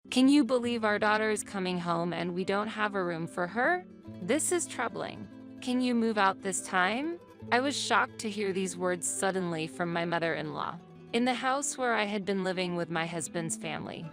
Can you believe our daughter is coming home and we don't have a room for her? This is troubling. Can you move out this time? I was shocked to hear these words suddenly from my mother-in-law. In the house where I had been living with my husband's family,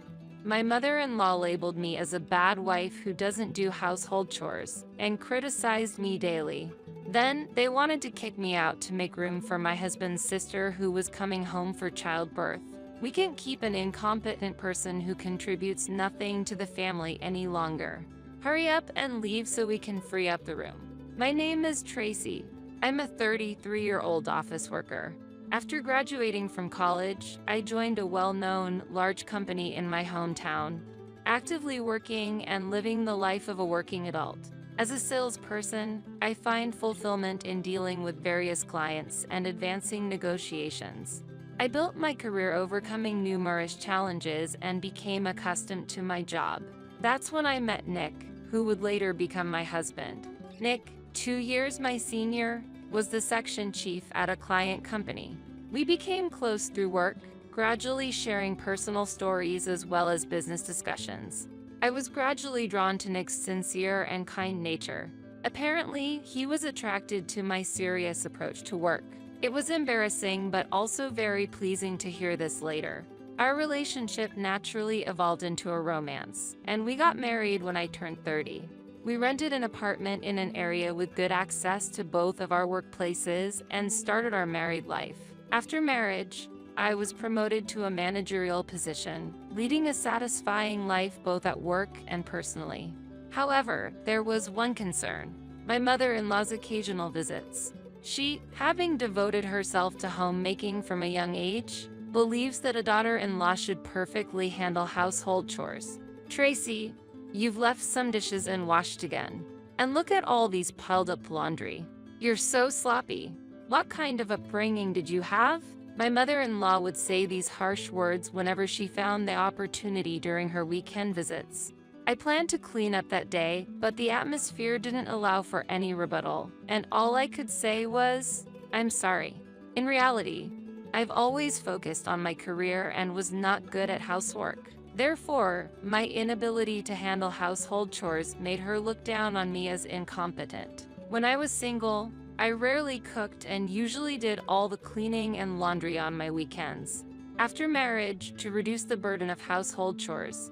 my mother-in-law labeled me as a bad wife who doesn't do household chores and criticized me daily. Then, they wanted to kick me out to make room for my husband's sister who was coming home for childbirth. We can't keep an incompetent person who contributes nothing to the family any longer. Hurry up and leave so we can free up the room. My name is Tracy. I'm a 33-year-old office worker. After graduating from college, I joined a well-known, large company in my hometown, actively working and living the life of a working adult. As a salesperson, I find fulfillment in dealing with various clients and advancing negotiations. I built my career overcoming numerous challenges and became accustomed to my job. That's when I met Nick, who would later become my husband. Nick, 2 years my senior, was the section chief at a client company. We became close through work, gradually sharing personal stories as well as business discussions. I was gradually drawn to Nick's sincere and kind nature. Apparently, he was attracted to my serious approach to work. It was embarrassing but also very pleasing to hear this later. Our relationship naturally evolved into a romance, and we got married when I turned 30. We rented an apartment in an area with good access to both of our workplaces and started our married life. After marriage, I was promoted to a managerial position, leading a satisfying life both at work and personally. However, there was one concern: my mother-in-law's occasional visits. She, having devoted herself to homemaking from a young age, believes that a daughter-in-law should perfectly handle household chores. Tracy, you've left some dishes unwashed again. And look at all these piled up laundry. You're so sloppy. What kind of upbringing did you have? My mother-in-law would say these harsh words whenever she found the opportunity during her weekend visits. I planned to clean up that day, but the atmosphere didn't allow for any rebuttal, and all I could say was, "I'm sorry." In reality, I've always focused on my career and was not good at housework. Therefore, my inability to handle household chores made her look down on me as incompetent. When I was single, I rarely cooked and usually did all the cleaning and laundry on my weekends. After marriage, to reduce the burden of household chores,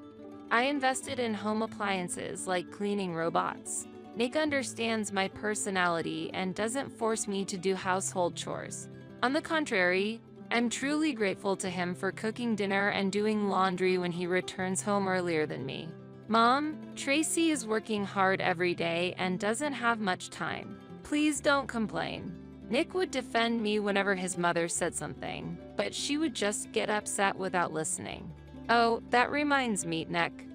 I invested in home appliances like cleaning robots. Nick understands my personality and doesn't force me to do household chores. On the contrary, I'm truly grateful to him for cooking dinner and doing laundry when he returns home earlier than me. Mom, Tracy is working hard every day and doesn't have much time. Please don't complain. Nick would defend me whenever his mother said something, but she would just get upset without listening. Oh, that reminds me, Nick.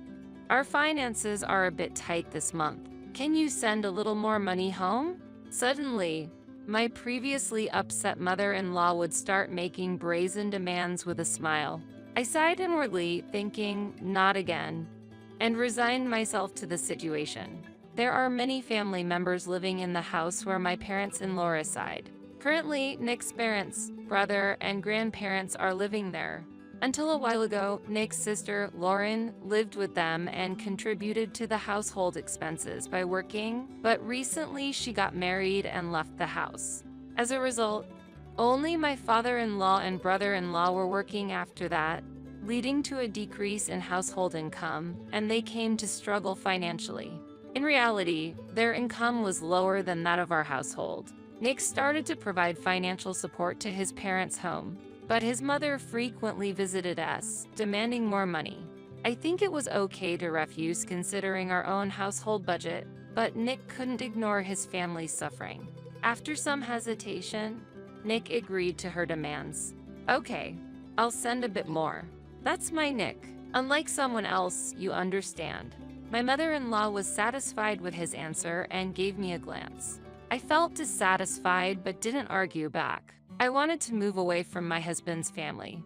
Our finances are a bit tight this month. Can you send a little more money home? Suddenly, my previously upset mother-in-law would start making brazen demands with a smile. I sighed inwardly, thinking, not again, and resigned myself to the situation. There are many family members living in the house where my parents-in-law reside. Currently, Nick's parents, brother, and grandparents are living there. Until a while ago, Nick's sister, Lauren, lived with them and contributed to the household expenses by working, but recently she got married and left the house. As a result, only my father-in-law and brother-in-law were working after that, leading to a decrease in household income, and they came to struggle financially. In reality, their income was lower than that of our household. Nick started to provide financial support to his parents' home, but his mother frequently visited us, demanding more money. I think it was okay to refuse considering our own household budget, but Nick couldn't ignore his family's suffering. After some hesitation, Nick agreed to her demands. Okay, I'll send a bit more. That's my Nick. Unlike someone else, you understand. My mother-in-law was satisfied with his answer and gave me a glance. I felt dissatisfied but didn't argue back. I wanted to move away from my husband's family,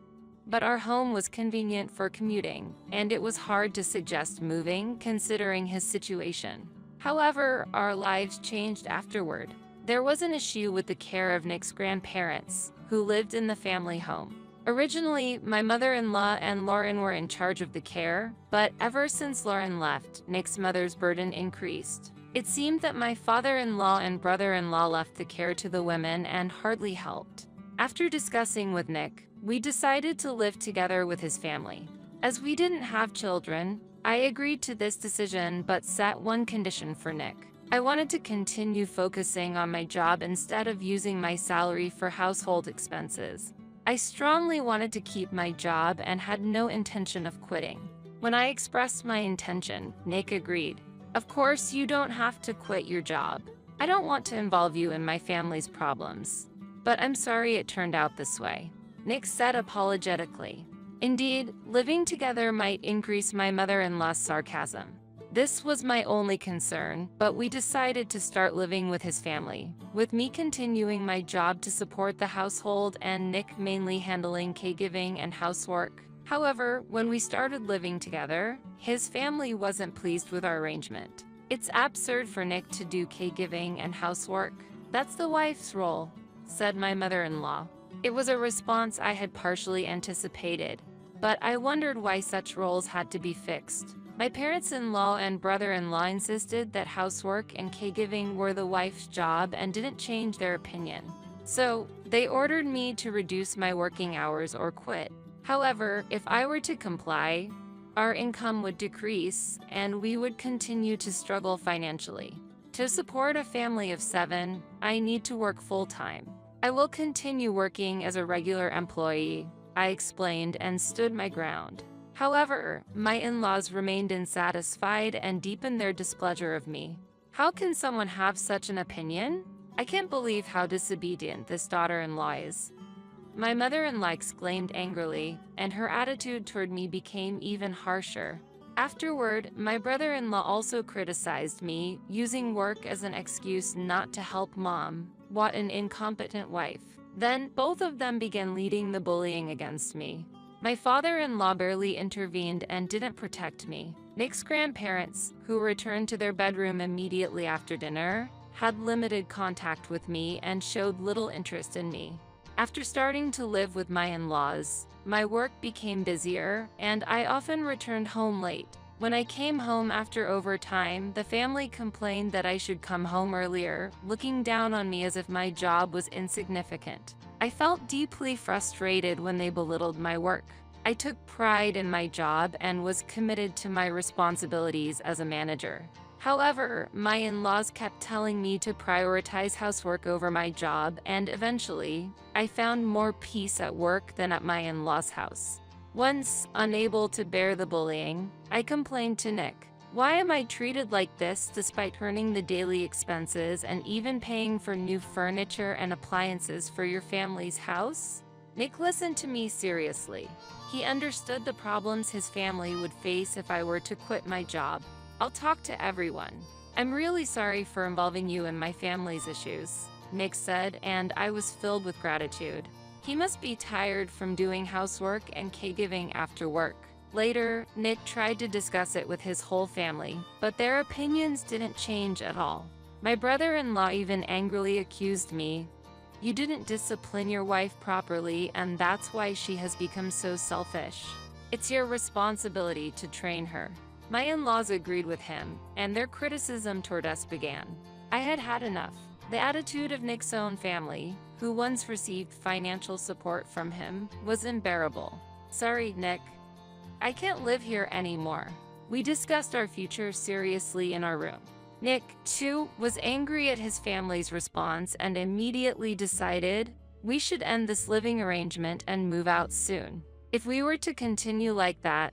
but our home was convenient for commuting, and it was hard to suggest moving considering his situation. However, our lives changed afterward. There was an issue with the care of Nick's grandparents, who lived in the family home. Originally, my mother-in-law and Lauren were in charge of the care, but ever since Lauren left, Nick's mother's burden increased. It seemed that my father-in-law and brother-in-law left the care to the women and hardly helped. After discussing with Nick, we decided to live together with his family. As we didn't have children, I agreed to this decision but set one condition for Nick. I wanted to continue focusing on my job instead of using my salary for household expenses. I strongly wanted to keep my job and had no intention of quitting. When I expressed my intention, Nick agreed. Of course, you don't have to quit your job. I don't want to involve you in my family's problems. But I'm sorry it turned out this way, Nick said apologetically. Indeed, living together might increase my mother-in-law's sarcasm. This was my only concern, but we decided to start living with his family, with me continuing my job to support the household and Nick mainly handling caregiving and housework. However, when we started living together, his family wasn't pleased with our arrangement. It's absurd for Nick to do caregiving and housework. That's the wife's role, said my mother-in-law. It was a response I had partially anticipated, but I wondered why such roles had to be fixed. My parents-in-law and brother-in-law insisted that housework and caregiving were the wife's job and didn't change their opinion. So, they ordered me to reduce my working hours or quit. However, if I were to comply, our income would decrease and we would continue to struggle financially. To support a family of 7, I need to work full-time. I will continue working as a regular employee, I explained and stood my ground. However, my in-laws remained unsatisfied and deepened their displeasure of me. How can someone have such an opinion? I can't believe how disobedient this daughter-in-law is, my mother-in-law exclaimed angrily, and her attitude toward me became even harsher. Afterward, my brother-in-law also criticized me, using work as an excuse not to help Mom. What an incompetent wife. Then, both of them began leading the bullying against me. My father-in-law barely intervened and didn't protect me. Nick's grandparents, who returned to their bedroom immediately after dinner, had limited contact with me and showed little interest in me. After starting to live with my in-laws, my work became busier, and I often returned home late. When I came home after overtime, the family complained that I should come home earlier, looking down on me as if my job was insignificant. I felt deeply frustrated when they belittled my work. I took pride in my job and was committed to my responsibilities as a manager. However, my in-laws kept telling me to prioritize housework over my job, and eventually, I found more peace at work than at my in-laws' house. Once, unable to bear the bullying, I complained to Nick. Why am I treated like this despite earning the daily expenses and even paying for new furniture and appliances for your family's house? Nick listened to me seriously. He understood the problems his family would face if I were to quit my job. I'll talk to everyone. I'm really sorry for involving you in my family's issues, Nick said, and I was filled with gratitude. He must be tired from doing housework and caregiving after work. Later, Nick tried to discuss it with his whole family, but their opinions didn't change at all. My brother-in-law even angrily accused me. You didn't discipline your wife properly, and that's why she has become so selfish. It's your responsibility to train her. My in-laws agreed with him, and their criticism toward us began. I had had enough. The attitude of Nick's own family, who once received financial support from him, was unbearable. Sorry, Nick. I can't live here anymore. We discussed our future seriously in our room. Nick, too, was angry at his family's response and immediately decided we should end this living arrangement and move out soon. If we were to continue like that,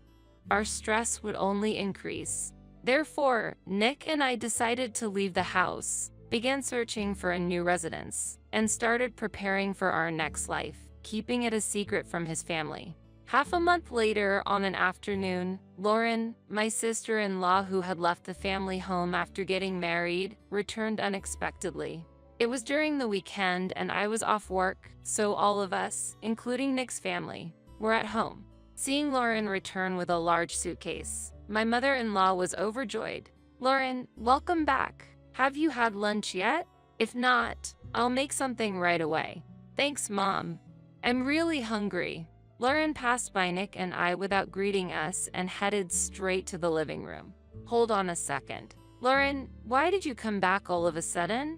our stress would only increase. Therefore, Nick and I decided to leave the house, began searching for a new residence, and started preparing for our next life, keeping it a secret from his family. Half a month later, on an afternoon, Lauren, my sister-in-law who had left the family home after getting married, returned unexpectedly. It was during the weekend and I was off work, so all of us, including Nick's family, were at home. Seeing Lauren return with a large suitcase, my mother-in-law was overjoyed. Lauren, welcome back. Have you had lunch yet? If not, I'll make something right away. Thanks, Mom. I'm really hungry. Lauren passed by Nick and I without greeting us and headed straight to the living room. Hold on a second. Lauren, why did you come back all of a sudden?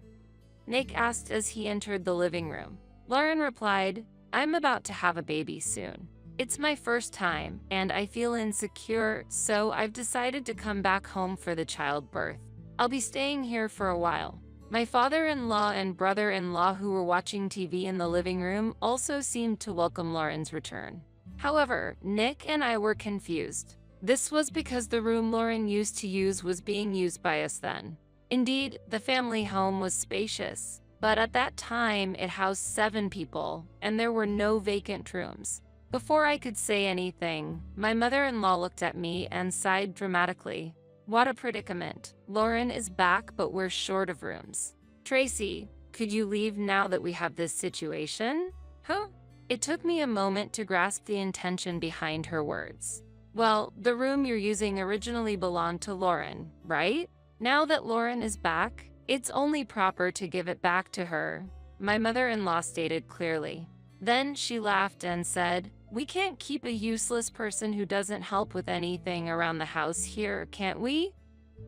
Nick asked as he entered the living room. Lauren replied, I'm about to have a baby soon. It's my first time, and I feel insecure, so I've decided to come back home for the childbirth. I'll be staying here for a while. My father-in-law and brother-in-law who were watching TV in the living room also seemed to welcome Lauren's return. However, Nick and I were confused. This was because the room Lauren used to use was being used by us then. Indeed, the family home was spacious, but at that time it housed 7 people, and there were no vacant rooms. Before I could say anything, my mother-in-law looked at me and sighed dramatically. What a predicament. Lauren is back, but we're short of rooms. Tracy, could you leave now that we have this situation? Huh? It took me a moment to grasp the intention behind her words. Well, the room you're using originally belonged to Lauren, right? Now that Lauren is back, it's only proper to give it back to her, my mother-in-law stated clearly. Then she laughed and said, we can't keep a useless person who doesn't help with anything around the house here, can't we?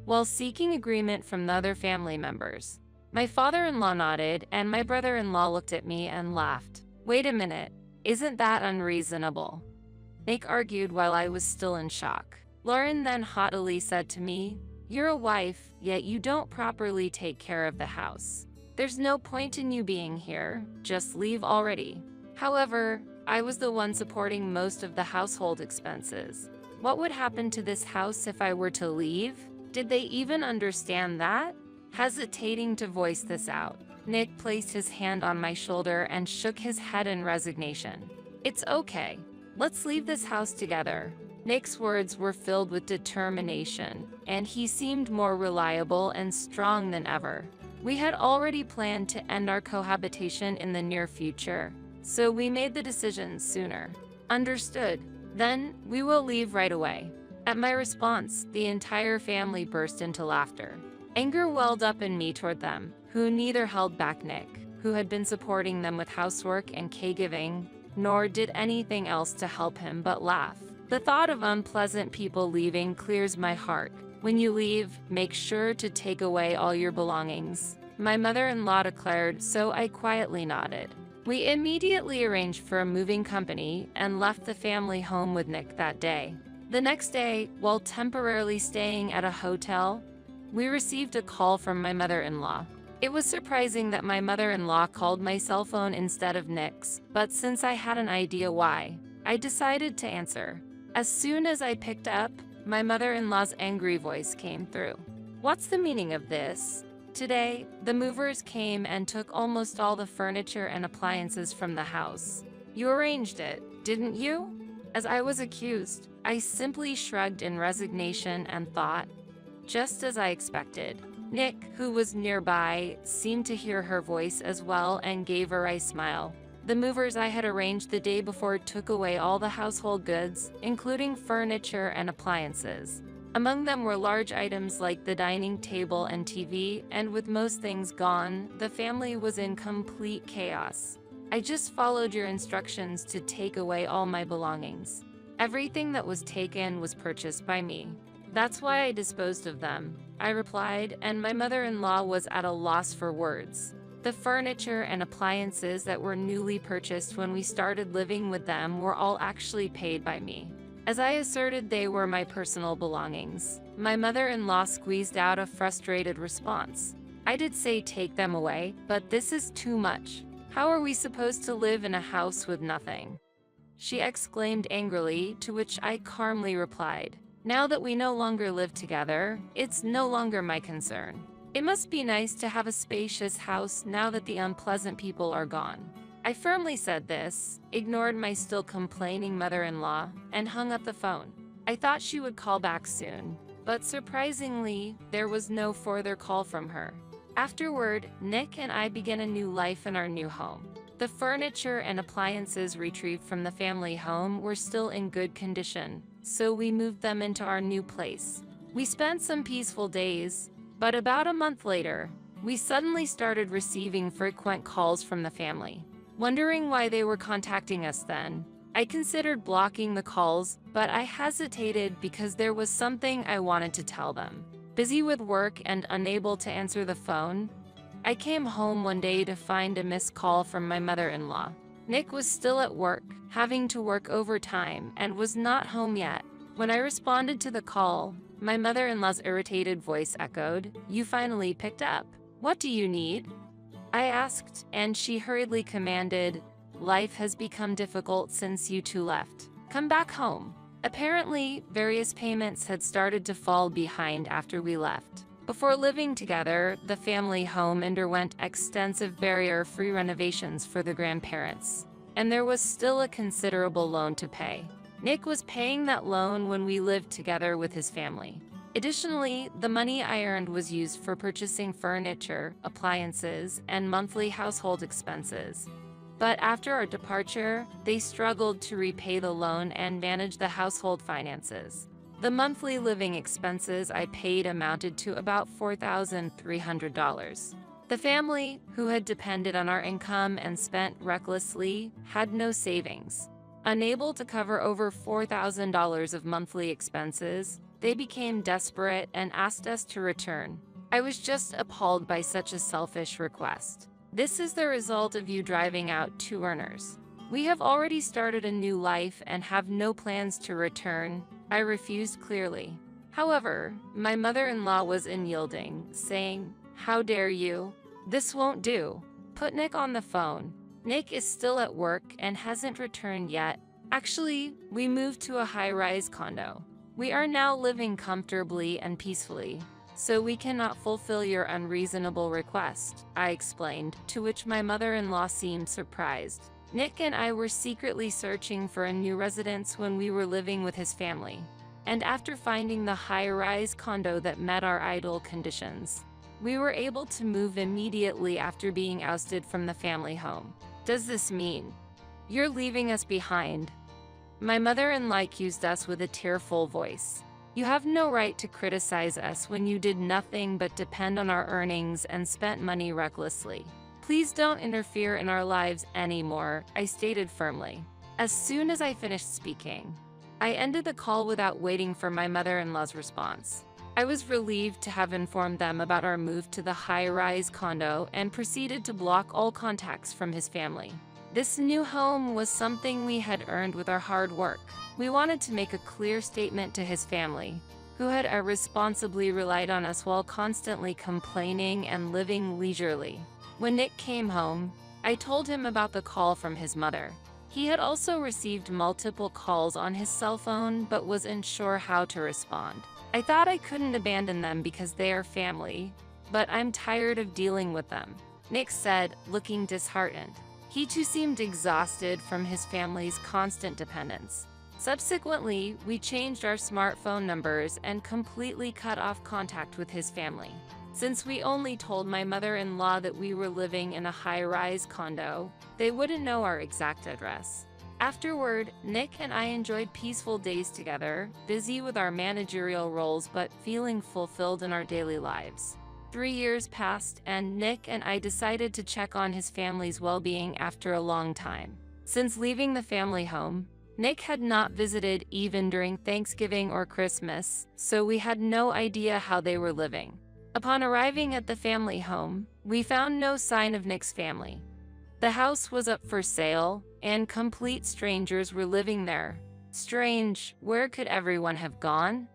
While seeking agreement from the other family members. My father-in-law nodded, and my brother-in-law looked at me and laughed. Wait a minute, isn't that unreasonable? Nick argued while I was still in shock. Lauren then haughtily said to me, you're a wife, yet you don't properly take care of the house. There's no point in you being here, just leave already. However, I was the one supporting most of the household expenses. What would happen to this house if I were to leave? Did they even understand that? Hesitating to voice this out, Nick placed his hand on my shoulder and shook his head in resignation. It's okay. Let's leave this house together. Nick's words were filled with determination, and he seemed more reliable and strong than ever. We had already planned to end our cohabitation in the near future, so we made the decision sooner. Understood. Then, we will leave right away. At my response, the entire family burst into laughter. Anger welled up in me toward them, who neither held back Nick, who had been supporting them with housework and caregiving, nor did anything else to help him but laugh. The thought of unpleasant people leaving clears my heart. When you leave, make sure to take away all your belongings, my mother-in-law declared, so I quietly nodded. We immediately arranged for a moving company and left the family home with Nick that day. The next day, while temporarily staying at a hotel, we received a call from my mother-in-law. It was surprising that my mother-in-law called my cell phone instead of Nick's, but since I had an idea why, I decided to answer. As soon as I picked up, my mother-in-law's angry voice came through. What's the meaning of this? Today, the movers came and took almost all the furniture and appliances from the house. You arranged it, didn't you? As I was accused, I simply shrugged in resignation and thought, just as I expected. Nick, who was nearby, seemed to hear her voice as well and gave a wry smile. The movers I had arranged the day before took away all the household goods, including furniture and appliances. Among them were large items like the dining table and TV, and with most things gone, the family was in complete chaos. I just followed your instructions to take away all my belongings. Everything that was taken was purchased by me. That's why I disposed of them, I replied, and my mother-in-law was at a loss for words. The furniture and appliances that were newly purchased when we started living with them were all actually paid by me. As I asserted they were my personal belongings, my mother-in-law squeezed out a frustrated response. I did say take them away, but this is too much. How are we supposed to live in a house with nothing? She exclaimed angrily, to which I calmly replied, now that we no longer live together, it's no longer my concern. It must be nice to have a spacious house now that the unpleasant people are gone. I firmly said this, ignored my still complaining mother-in-law, and hung up the phone. I thought she would call back soon, but surprisingly, there was no further call from her. Afterward, Nick and I began a new life in our new home. The furniture and appliances retrieved from the family home were still in good condition, so we moved them into our new place. We spent some peaceful days, but about a month later, we suddenly started receiving frequent calls from the family. Wondering why they were contacting us then, I considered blocking the calls, but I hesitated because there was something I wanted to tell them. Busy with work and unable to answer the phone, I came home one day to find a missed call from my mother-in-law. Nick was still at work, having to work overtime, and was not home yet. When I responded to the call, my mother-in-law's irritated voice echoed, "You finally picked up. What do you need?" I asked, and she hurriedly commanded, "Life has become difficult since you two left. Come back home." Apparently, various payments had started to fall behind after we left. Before living together, the family home underwent extensive barrier-free renovations for the grandparents, and there was still a considerable loan to pay. Nick was paying that loan when we lived together with his family. Additionally, the money I earned was used for purchasing furniture, appliances, and monthly household expenses. But after our departure, they struggled to repay the loan and manage the household finances. The monthly living expenses I paid amounted to about $4,300. The family, who had depended on our income and spent recklessly, had no savings. Unable to cover over $4,000 of monthly expenses, they became desperate and asked us to return. I was just appalled by such a selfish request. "This is the result of you driving out two earners. We have already started a new life and have no plans to return," I refused clearly. However, my mother-in-law was unyielding, saying, "How dare you? This won't do. Put Nick on the phone. Nick is still at work and hasn't returned yet. Actually, we moved to a high-rise condo. We are now living comfortably and peacefully, so we cannot fulfill your unreasonable request," I explained, to which my mother-in-law seemed surprised. Nick and I were secretly searching for a new residence when we were living with his family, and after finding the high-rise condo that met our ideal conditions, we were able to move immediately after being ousted from the family home. "Does this mean you're leaving us behind?" My mother-in-law accused us with a tearful voice. "You have no right to criticize us when you did nothing but depend on our earnings and spent money recklessly. Please don't interfere in our lives anymore," I stated firmly. As soon as I finished speaking, I ended the call without waiting for my mother-in-law's response. I was relieved to have informed them about our move to the high-rise condo and proceeded to block all contacts from his family. This new home was something we had earned with our hard work. We wanted to make a clear statement to his family, who had irresponsibly relied on us while constantly complaining and living leisurely. When Nick came home, I told him about the call from his mother. He had also received multiple calls on his cell phone but was unsure how to respond. I thought I couldn't abandon them because they are family, but I'm tired of dealing with them, Nick said, looking disheartened. He too seemed exhausted from his family's constant dependence. Subsequently, we changed our smartphone numbers and completely cut off contact with his family. Since we only told my mother-in-law that we were living in a high-rise condo, they wouldn't know our exact address. Afterward, Nick and I enjoyed peaceful days together, busy with our managerial roles but feeling fulfilled in our daily lives. 3 years passed, and Nick and I decided to check on his family's well-being after a long time. Since leaving the family home, Nick had not visited even during Thanksgiving or Christmas, so we had no idea how they were living. Upon arriving at the family home, we found no sign of Nick's family. The house was up for sale, and complete strangers were living there. Strange, where could everyone have gone?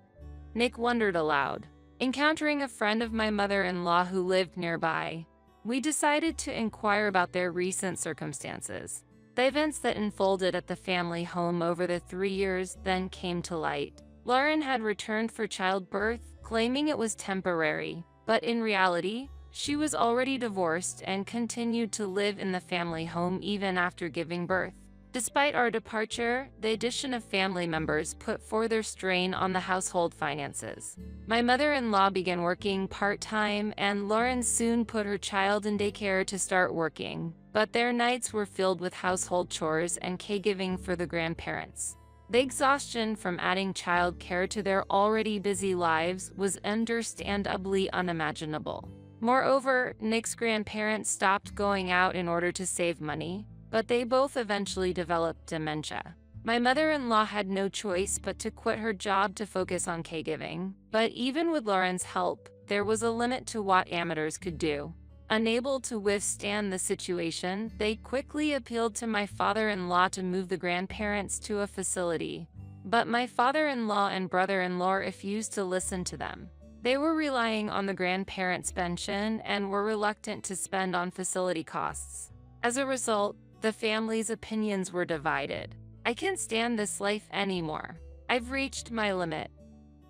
Nick wondered aloud. Encountering a friend of my mother-in-law who lived nearby, we decided to inquire about their recent circumstances. The events that unfolded at the family home over the 3 years then came to light. Lauren had returned for childbirth, claiming it was temporary, but in reality, she was already divorced and continued to live in the family home even after giving birth. Despite our departure, the addition of family members put further strain on the household finances. My mother-in-law began working part-time, and Lauren soon put her child in daycare to start working, but their nights were filled with household chores and caregiving for the grandparents. The exhaustion from adding child care to their already busy lives was understandably unimaginable. Moreover, Nick's grandparents stopped going out in order to save money, but they both eventually developed dementia. My mother-in-law had no choice but to quit her job to focus on caregiving. But even with Lauren's help, there was a limit to what amateurs could do. Unable to withstand the situation, they quickly appealed to my father-in-law to move the grandparents to a facility. But my father-in-law and brother-in-law refused to listen to them. They were relying on the grandparents' pension and were reluctant to spend on facility costs. As a result, the family's opinions were divided. I can't stand this life anymore. I've reached my limit.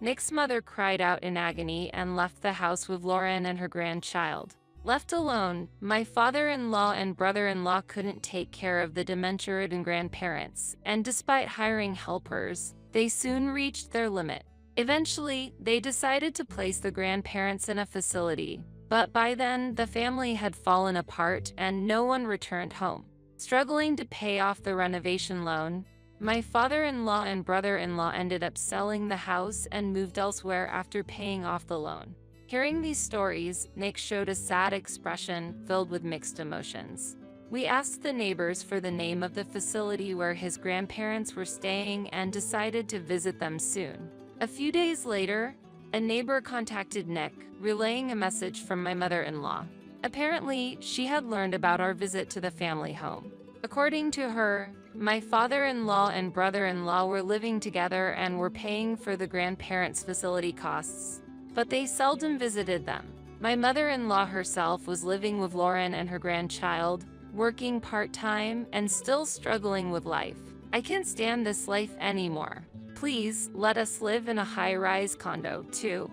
Nick's mother cried out in agony and left the house with Lauren and her grandchild. Left alone, my father-in-law and brother-in-law couldn't take care of the dementia-ridden grandparents, and despite hiring helpers, they soon reached their limit. Eventually, they decided to place the grandparents in a facility, but by then, the family had fallen apart and no one returned home. Struggling to pay off the renovation loan, my father-in-law and brother-in-law ended up selling the house and moved elsewhere after paying off the loan. Hearing these stories, Nick showed a sad expression filled with mixed emotions. We asked the neighbors for the name of the facility where his grandparents were staying and decided to visit them soon. A few days later, a neighbor contacted Nick, relaying a message from my mother-in-law. Apparently, she had learned about our visit to the family home. According to her, my father-in-law and brother-in-law were living together and were paying for the grandparents' facility costs, but they seldom visited them. My mother-in-law herself was living with Lauren and her grandchild, working part-time and still struggling with life. I can't stand this life anymore. Please, let us live in a high-rise condo, too.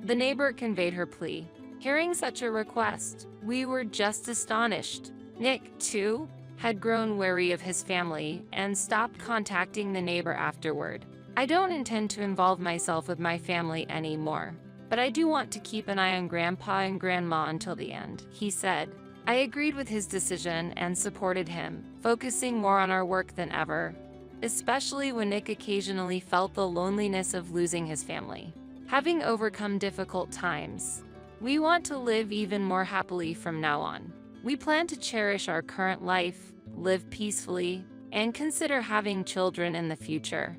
The neighbor conveyed her plea. Hearing such a request, we were just astonished. Nick, too, had grown wary of his family and stopped contacting the neighbor afterward. I don't intend to involve myself with my family anymore, but I do want to keep an eye on Grandpa and Grandma until the end, he said. I agreed with his decision and supported him, focusing more on our work than ever, especially when Nick occasionally felt the loneliness of losing his family. Having overcome difficult times, we want to live even more happily from now on. We plan to cherish our current life, live peacefully, and consider having children in the future.